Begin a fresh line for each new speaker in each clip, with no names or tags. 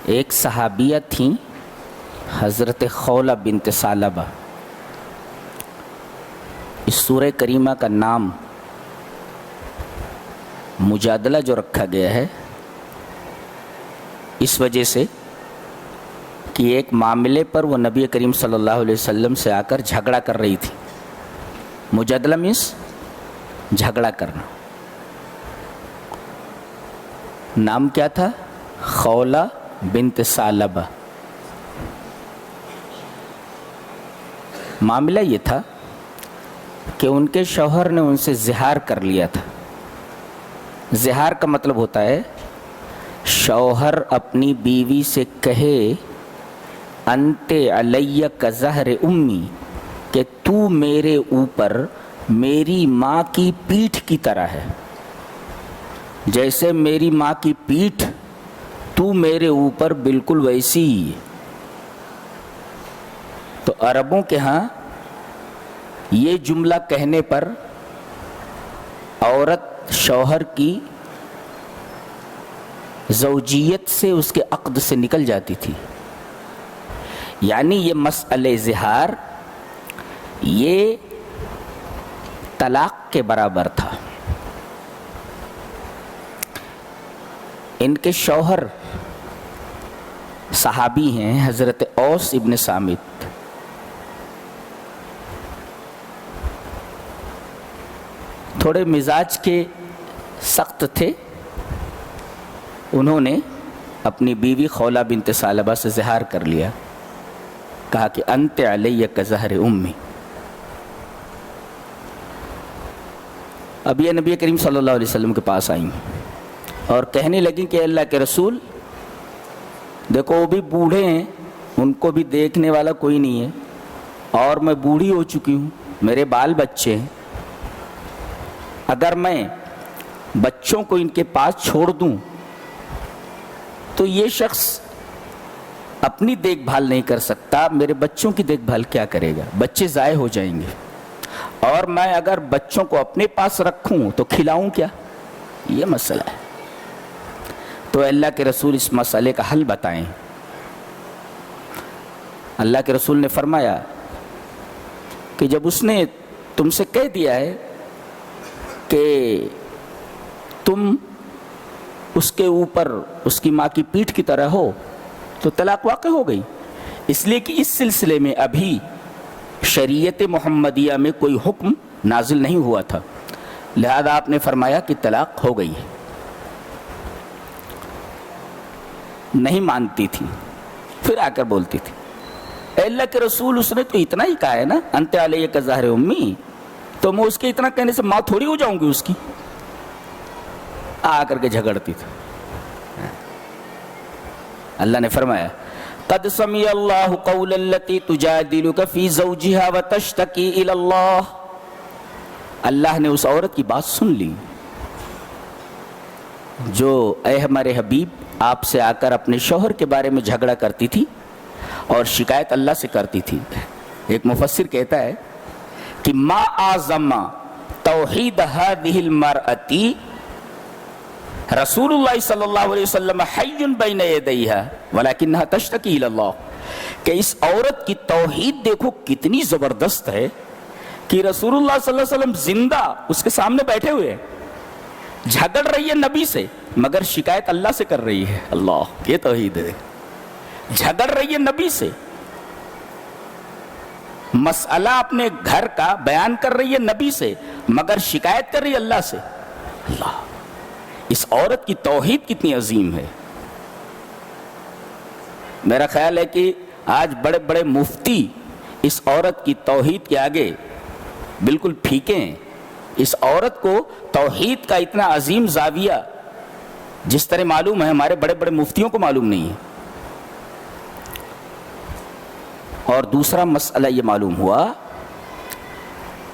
ایک صحابیہ تھیں حضرت خولہ بنت ثعلبہ. اس سورہ کریمہ کا نام مجادلہ جو رکھا گیا ہے اس وجہ سے کہ ایک معاملے پر وہ نبی کریم صلی اللہ علیہ وسلم سے آ کر جھگڑا کر رہی تھی. مجادلہ مینس جھگڑا کرنا. نام کیا تھا؟ خولہ بنت ثعلبہ. معاملہ یہ تھا کہ ان کے شوہر نے ان سے زہار کر لیا تھا. زہار کا مطلب ہوتا ہے شوہر اپنی بیوی سے کہے انت علیہ کظہر امی، کہ تو میرے اوپر میری ماں کی پیٹھ کی طرح ہے. جیسے میری ماں کی پیٹھ تو میرے اوپر بالکل ویسی ہی ہے. تو عربوں کے ہاں یہ جملہ کہنے پر عورت شوہر کی زوجیت سے، اس کے عقد سے نکل جاتی تھی. یعنی یہ مسئلہ زہار یہ طلاق کے برابر تھا. ان کے شوہر صحابی ہیں حضرت اوس ابن صامت. تھوڑے مزاج کے سخت تھے. انہوں نے اپنی بیوی خولہ بنت ثعلبہ سے زہار کر لیا. کہا کہ انت علیہ کظہر امی. اب یہ نبی کریم صلی اللہ علیہ وسلم کے پاس آئیں اور کہنے لگیں کہ اللہ کے رسول دیکھو وہ بھی بوڑھے ہیں، ان کو بھی دیکھنے والا کوئی نہیں ہے، اور میں بوڑھی ہو چکی ہوں، میرے بال بچے ہیں. اگر میں بچوں کو ان کے پاس چھوڑ دوں تو یہ شخص اپنی دیکھ بھال نہیں کر سکتا، میرے بچوں کی دیکھ بھال کیا کرے گا؟ بچے ضائع ہو جائیں گے. اور میں اگر بچوں کو اپنے پاس رکھوں تو کھلاؤں کیا؟ یہ مسئلہ ہے. تو اللہ کے رسول اس مسئلے کا حل بتائیں. اللہ کے رسول نے فرمایا کہ جب اس نے تم سے کہہ دیا ہے کہ تم اس کے اوپر اس کی ماں کی پیٹھ کی طرح ہو تو طلاق واقع ہو گئی. اس لیے کہ اس سلسلے میں ابھی شریعت محمدیہ میں کوئی حکم نازل نہیں ہوا تھا، لہذا آپ نے فرمایا کہ طلاق ہو گئی ہے. نہیں مانتی تھی، پھر آ کر بولتی تھی اے اللہ کے رسول اس نے تو اتنا ہی کہا ہے نا انت علیہ کظہر امی، تو میں اس کے اتنا کہنے سے ماں تھوڑی ہو جاؤں گی اس کی. آ کر کے جھگڑتی تھی. اللہ نے فرمایا قد سمع اللہ قول التی تجادلک فی زوجہا وتشتکی الی اللہ. اللہ نے اس عورت کی بات سن لی جو اے ہمارے حبیب آپ سے آ کر اپنے شوہر کے بارے میں جھگڑا کرتی تھی اور شکایت اللہ سے کرتی تھی. ایک مفسر کہتا ہے کہ ما اعظم توحید هذه المرأة رسول اللہ صلی اللہ علیہ وسلم حی بین یدیہا ولکنہا تشتکی الی اللہ. کہ اس عورت کی توحید دیکھو کتنی زبردست ہے کہ رسول اللہ صلی اللہ علیہ وسلم زندہ اس کے سامنے بیٹھے ہوئے جھگڑ رہی ہے نبی سے مگر شکایت اللہ سے کر رہی ہے. اللہ یہ توحید ہے. جھگڑ رہی ہے نبی سے، مسئلہ اپنے گھر کا بیان کر رہی ہے نبی سے مگر شکایت کر رہی ہے اللہ سے. اللہ، اس عورت کی توحید کتنی عظیم ہے. میرا خیال ہے کہ آج بڑے بڑے مفتی اس عورت کی توحید کے آگے بالکل پھیکے ہیں. اس عورت کو توحید کا اتنا عظیم زاویہ جس طرح معلوم ہے ہمارے بڑے بڑے مفتیوں کو معلوم نہیں ہے. اور دوسرا مسئلہ یہ معلوم ہوا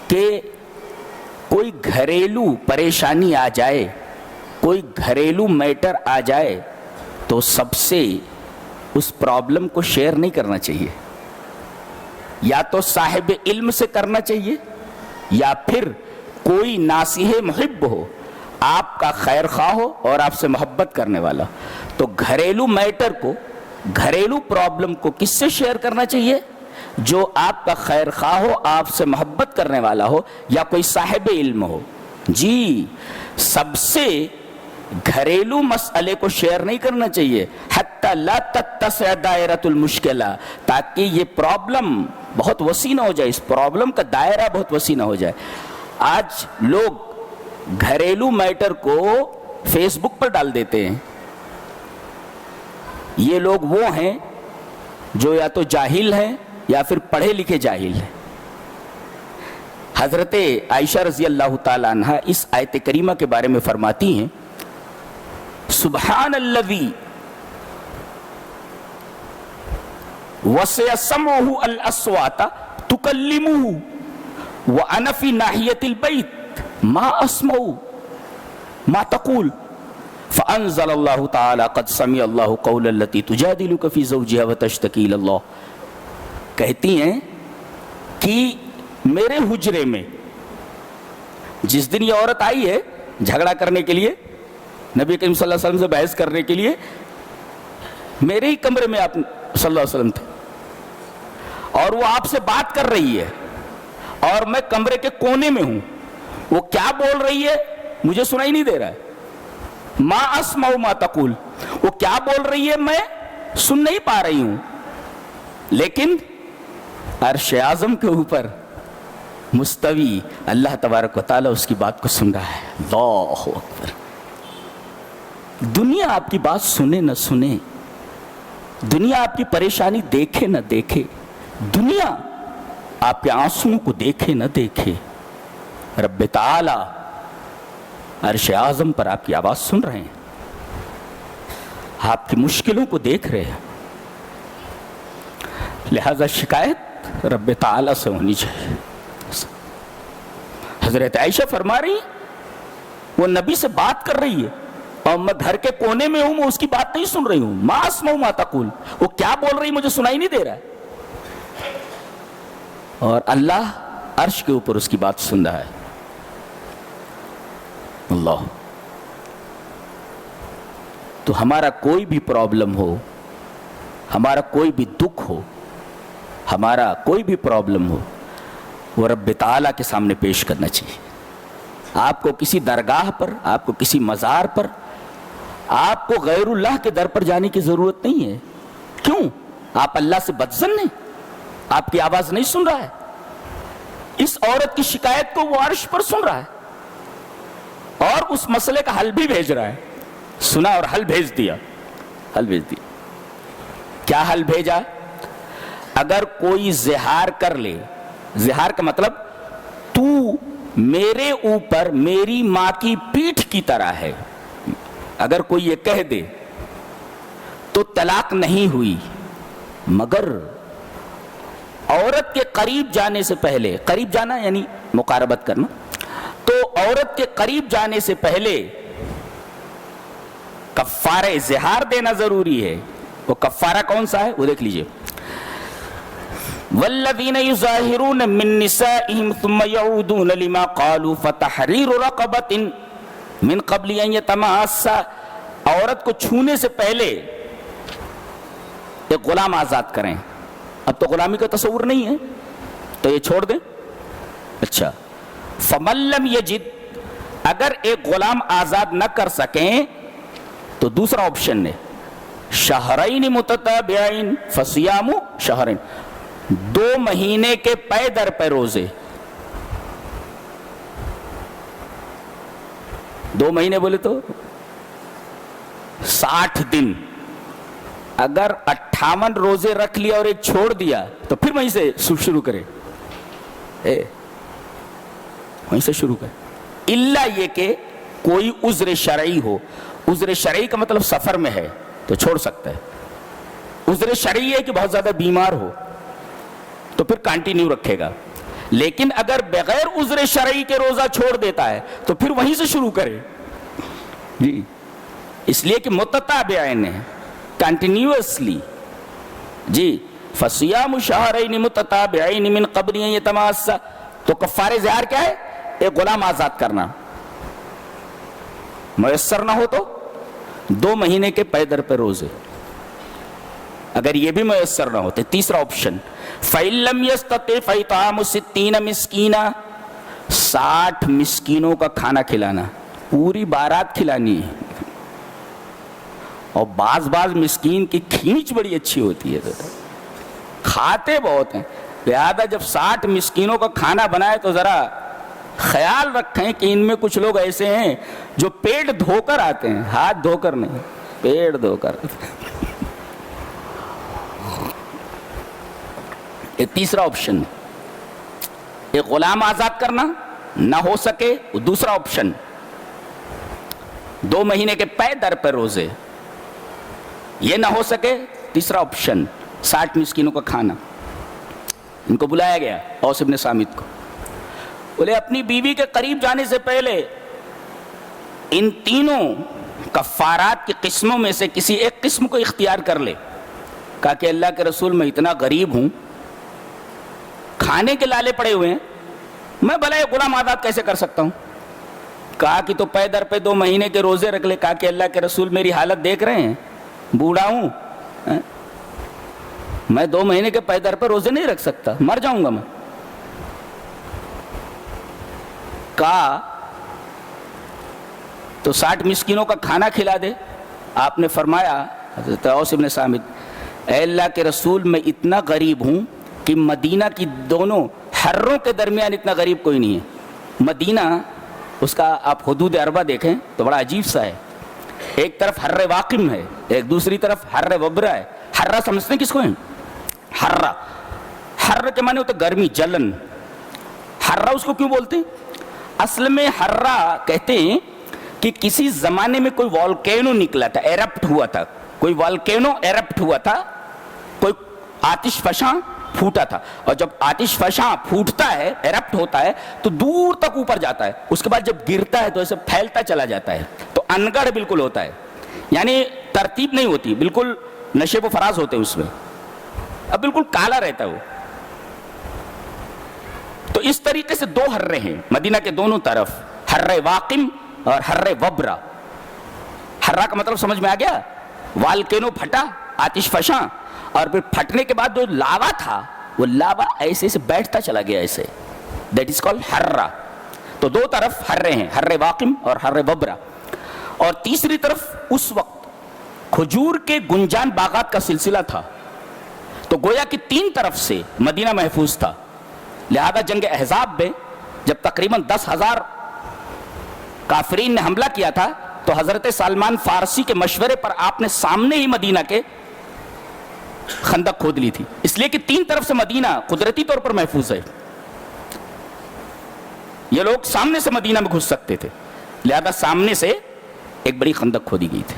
کہ کوئی گھریلو پریشانی آ جائے، کوئی گھریلو میٹر آ جائے تو سب سے اس پرابلم کو شیئر نہیں کرنا چاہیے. یا تو صاحب علم سے کرنا چاہیے یا پھر کوئی ناصح محب ہو، آپ کا خیر خواہ ہو اور آپ سے محبت کرنے والا. تو گھریلو میٹر کو گھریلو پرابلم کو کس سے شیئر کرنا چاہیے؟ جو آپ کا خیر خواہ ہو، آپ سے محبت کرنے والا ہو، یا کوئی صاحب علم ہو. جی سب سے گھریلو مسئلے کو شیئر نہیں کرنا چاہیے، حتی لا تتسع دائرۃ المشکلہ، تاکہ یہ پرابلم بہت وسیع نہ ہو جائے، اس پرابلم کا دائرہ بہت وسیع نہ ہو جائے. آج لوگ گھریلو میٹر کو فیس بک پر ڈال دیتے ہیں. یہ لوگ وہ ہیں جو یا تو جاہل ہیں یا پھر پڑھے لکھے جاہل ہیں. حضرت عائشہ رضی اللہ تعالی عنہ اس آیت کریمہ کے بارے میں فرماتی ہیں، سبحان الذی وسع سمعہ الاصوات تکلمہ وانا فی ناحیۃ البیت ما اسمع ما تقول فانزل اللہ تعالی قد سمع اللہ قول التی تجادلک فی زوجہا وتشتکی الی اللہ. کہتی ہیں کہ میرے حجرے میں جس دن یہ عورت آئی ہے جھگڑا کرنے کے لیے، نبی کریم صلی اللہ علیہ وسلم سے بحث کرنے کے لیے، میرے ہی کمرے میں آپ صلی اللہ علیہ وسلم تھے، اور وہ آپ سے بات کر رہی ہے اور میں کمرے کے کونے میں ہوں. وہ کیا بول رہی ہے مجھے سنائی نہیں دے رہا ہے. ما اسمع ما تقول، وہ کیا بول رہی ہے میں سن نہیں پا رہی ہوں، لیکن عرش اعظم کے اوپر مستوی اللہ تبارک و تعالی اس کی بات کو سن رہا ہے. اللہ اکبر. دنیا آپ کی بات سنے نہ سنے، دنیا آپ کی پریشانی دیکھے نہ دیکھے، دنیا آپ کے آنسوؤں کو دیکھے نہ دیکھے، رب تعالی عرش اعظم پر آپ کی آواز سن رہے ہیں، آپ کی مشکلوں کو دیکھ رہے ہیں. لہذا شکایت رب تعالی سے ہونی چاہیے. حضرت عائشہ فرما رہی ہیں وہ نبی سے بات کر رہی ہے اور میں گھر کے کونے میں ہوں، میں اس کی بات نہیں سن رہی ہوں. ما اسمع ما تقول، وہ کیا بول رہی مجھے سنائی نہیں دے رہا ہے، اور اللہ عرش کے اوپر اس کی بات سن رہا ہے. اللہ. تو ہمارا کوئی بھی پرابلم ہو، ہمارا کوئی بھی دکھ ہو، ہمارا کوئی بھی پرابلم ہو، وہ رب تعالیٰ کے سامنے پیش کرنا چاہیے. آپ کو کسی درگاہ پر، آپ کو کسی مزار پر، آپ کو غیر اللہ کے در پر جانے کی ضرورت نہیں ہے. کیوں؟ آپ اللہ سے بدظن ہیں، آپ کی آواز نہیں سن رہا ہے. اس عورت کی شکایت کو وہ عرش پر سن رہا ہے اور اس مسئلے کا حل بھی بھیج رہا ہے. سنا اور حل بھیج دیا. حل بھیج دیا. کیا حل بھیجا؟ اگر کوئی زہار کر لے، زہار کا مطلب تو میرے اوپر میری ماں کی پیٹھ کی طرح ہے، اگر کوئی یہ کہہ دے تو طلاق نہیں ہوئی، مگر عورت کے قریب جانے سے پہلے، قریب جانا یعنی مقاربت کرنا، تو عورت کے قریب جانے سے پہلے کفارہ زہار دینا ضروری ہے. وہ کفارہ کون سا ہے وہ دیکھ لیجئے. والذین یظاہرون من نسائہم ثم یعودون لما قالوا فتحریر رقبۃ من قبل ان یتماسا. عورت کو چھونے سے پہلے ایک غلام آزاد کریں. اب تو غلامی کا تصور نہیں ہے تو یہ چھوڑ دیں. اچھا، فمن لم یجد، اگر ایک غلام آزاد نہ کر سکیں تو دوسرا آپشن ہے شہرین متتابعین فصیام شہرین، 2 مہینے کے پے در پہ روزے. 2 مہینے بولے تو 60 دن. اگر 58 روزے رکھ لیا اور ایک چھوڑ دیا تو پھر وہیں سے شروع کرے، وہیں سے شروع کرے. الا یہ کہ کوئی عذر شرعی ہو. عذر شرعی کا مطلب سفر میں ہے تو چھوڑ سکتا ہے. عذر شرعی ہے کہ بہت زیادہ بیمار ہو تو پھر کنٹینیو رکھے گا. لیکن اگر بغیر عذر شرعی کے روزہ چھوڑ دیتا ہے تو پھر وہیں سے شروع کرے. جی اس لیے کہ متتابعین ہے، کنٹینیوسلی. جی فصیام شہرین متتابعین من قبل ان یتماسا. تو کفارہ زہار کیا ہے؟ ایک غلام آزاد کرنا. میسر نہ ہو تو 2 مہینے کے پے در پہ روزے. اگر یہ بھی میسر نہ ہوتے. تیسرا آپشن فَإِن لَّمْ يَسْتَطِعْ فَإِطْعَامُ 60 مسکینا، 60 مسکینوں کا کھانا کھلانا، پوری بارات کھلانی ہے. اور بعض مسکین کی کھینچ بڑی اچھی ہوتی ہے، کھاتے بہت ہیں. لہذا جب 60 مسکینوں کا کھانا بنائے تو ذرا خیال رکھیں کہ ان میں کچھ لوگ ایسے ہیں جو پیٹ دھو کر آتے ہیں، ہاتھ دھو کر نہیں، پیٹ دھو کر. یہ تیسرا آپشن. ایک غلام آزاد کرنا نہ ہو سکے، دوسرا آپشن 2 مہینے کے پے در پہ روزے، یہ نہ ہو سکے، تیسرا آپشن 60 مسکینوں کا کھانا. ان کو بلایا گیا اوس ابن صامت کو، بولے اپنی بیوی کے قریب جانے سے پہلے ان تینوں کفارات کی قسموں میں سے کسی ایک قسم کو اختیار کر لے. کہا کہ اللہ کے رسول میں اتنا غریب ہوں، کھانے کے لالے پڑے ہوئے ہیں، میں بھلا یہ غلام آزاد کیسے کر سکتا ہوں. کہا کہ تو پے در پہ 2 مہینے کے روزے رکھ لے. کہا کہ اللہ کے رسول میری حالت دیکھ رہے ہیں، بوڑھا ہوں، میں 2 مہینے کے پے در پہ روزے نہیں رکھ سکتا، مر جاؤں گا میں. کہا تو 60 مسکینوں کا کھانا کھلا دے. آپ نے فرمایا حضرت اوس ابن صامت، اے اللہ کے رسول میں اتنا غریب ہوں کہ مدینہ کی دونوں حروں کے درمیان اتنا غریب کوئی نہیں ہے. مدینہ اس کا آپ حدود اربع دیکھیں تو بڑا عجیب سا ہے. ایک طرف حر واقم ہے، ایک دوسری طرف حر وبرا ہے. حرہ سمجھتے ہیں کس کو ہے؟ حرہ، حر کے معنی ہوتے گرمی، جلن. حرہ اس کو کیوں بولتے ہیں؟ اصل میں حرہ کہتے ہیں کہ کسی زمانے میں کوئی والکینو نکلا تھا، ایرپٹ ہوا تھا، کوئی والکینو ایرپٹ ہوا تھا، کوئی آتش فشاں پھوٹا تھا. اور جب آتش فشاں پھوٹتا ہے، ایرپٹ ہوتا ہے تو دور تک اوپر جاتا ہے، اس کے بعد جب گرتا ہے تو ایسے پھیلتا چلا جاتا ہے. تو انگڑ بالکل ہوتا ہے، یعنی ترتیب نہیں ہوتی، بالکل نشیب و فراز ہوتے اس میں، اب بالکل کالا رہتا ہے وہ. تو اس طریقے سے 2 حرے ہیں مدینہ کے دونوں طرف، حر واقم اور حر وبرا. حرہ کا مطلب سمجھ میں آ گیا؟ والکینو پھٹا، آتش فشاں، اور پھر پھٹنے کے بعد جو لاوا تھا وہ لاوا ایسے سے بیٹھتا چلا گیا ایسے، دیٹ از کالڈ حرہ. تو 2 طرف حرے ہیں، حر واقم اور حر وبرا. اور تیسری طرف اس وقت کھجور کے گنجان باغات کا سلسلہ تھا، تو گویا کہ 3 طرف سے مدینہ محفوظ تھا. لہذا جنگ احزاب میں جب تقریباً 10,000 کافرین نے حملہ کیا تھا تو حضرت سلمان فارسی کے مشورے پر آپ نے سامنے ہی مدینہ کے خندق کھود لی تھی، اس لیے کہ 3 طرف سے مدینہ قدرتی طور پر محفوظ ہے. یہ لوگ سامنے سے مدینہ میں گھس سکتے تھے، لہذا سامنے سے ایک بڑی خندق کھودی گئی تھی.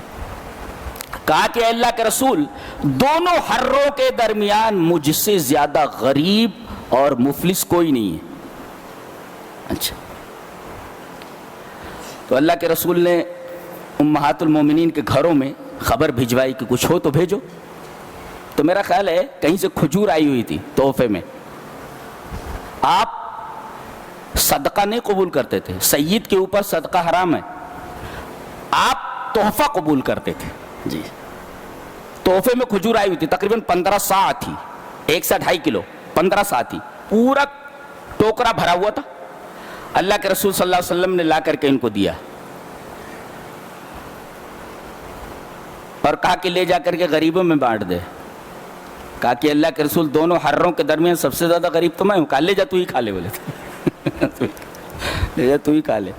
کہا کہ اے اللہ کے رسول دونوں حروں کے درمیان مجھ سے زیادہ غریب اور مفلس کوئی نہیں ہے. اچھا، تو اللہ کے رسول نے امہات المومنین کے گھروں میں خبر بھجوائی کہ کچھ ہو تو بھیجو. تو میرا خیال ہے کہیں سے کھجور آئی ہوئی تھی تحفے میں. آپ صدقہ نہیں قبول کرتے تھے، سید کے اوپر صدقہ حرام ہے، آپ تحفہ قبول کرتے تھے. جی، تحفے میں کھجور آئی ہوئی تھی، تقریباً 15 سا تھی، 1 سے 2.5 کلو، 15 سا تھی، پورا ٹوکرا بھرا ہوا تھا. اللہ کے رسول صلی اللہ علیہ وسلم نے لا کر کے ان کو دیا اور کہا کہ لے جا کر کے غریبوں میں بانٹ دے. کہا کہ اللہ کے رسول دونوں حروں کے درمیان سب سے زیادہ غریب تو میں ہوں. کہا لے جا تو ہی کھا لے، بولے لے جا تو ہی کھا لے.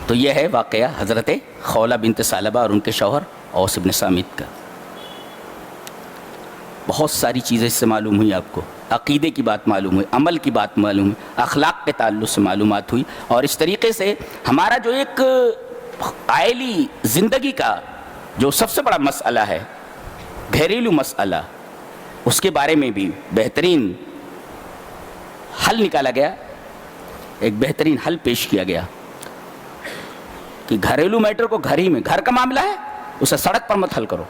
تو یہ ہے واقعہ حضرت خولہ بنت ثعلبہ اور ان کے شوہر اوس ابن صامت کا. بہت ساری چیزیں اس سے معلوم ہوئی آپ کو، عقیدے کی بات معلوم ہوئی، عمل کی بات معلوم ہوئی، اخلاق کے تعلق سے معلومات ہوئی. اور اس طریقے سے ہمارا جو ایک عائلی زندگی کا جو سب سے بڑا مسئلہ ہے، گھریلو مسئلہ، اس کے بارے میں بھی بہترین حل نکالا گیا، ایک بہترین حل پیش کیا گیا کہ گھریلو میٹر کو گھر ہی میں، گھر کا معاملہ ہے اسے سڑک پر مت حل کرو.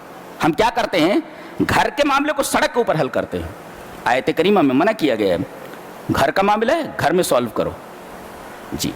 ہم کیا کرتے ہیں؟ گھر کے معاملے کو سڑک کے اوپر حل کرتے ہیں. آیت کریمہ میں منع کیا گیا ہے، گھر کا معاملہ ہے گھر میں سالو کرو. جی.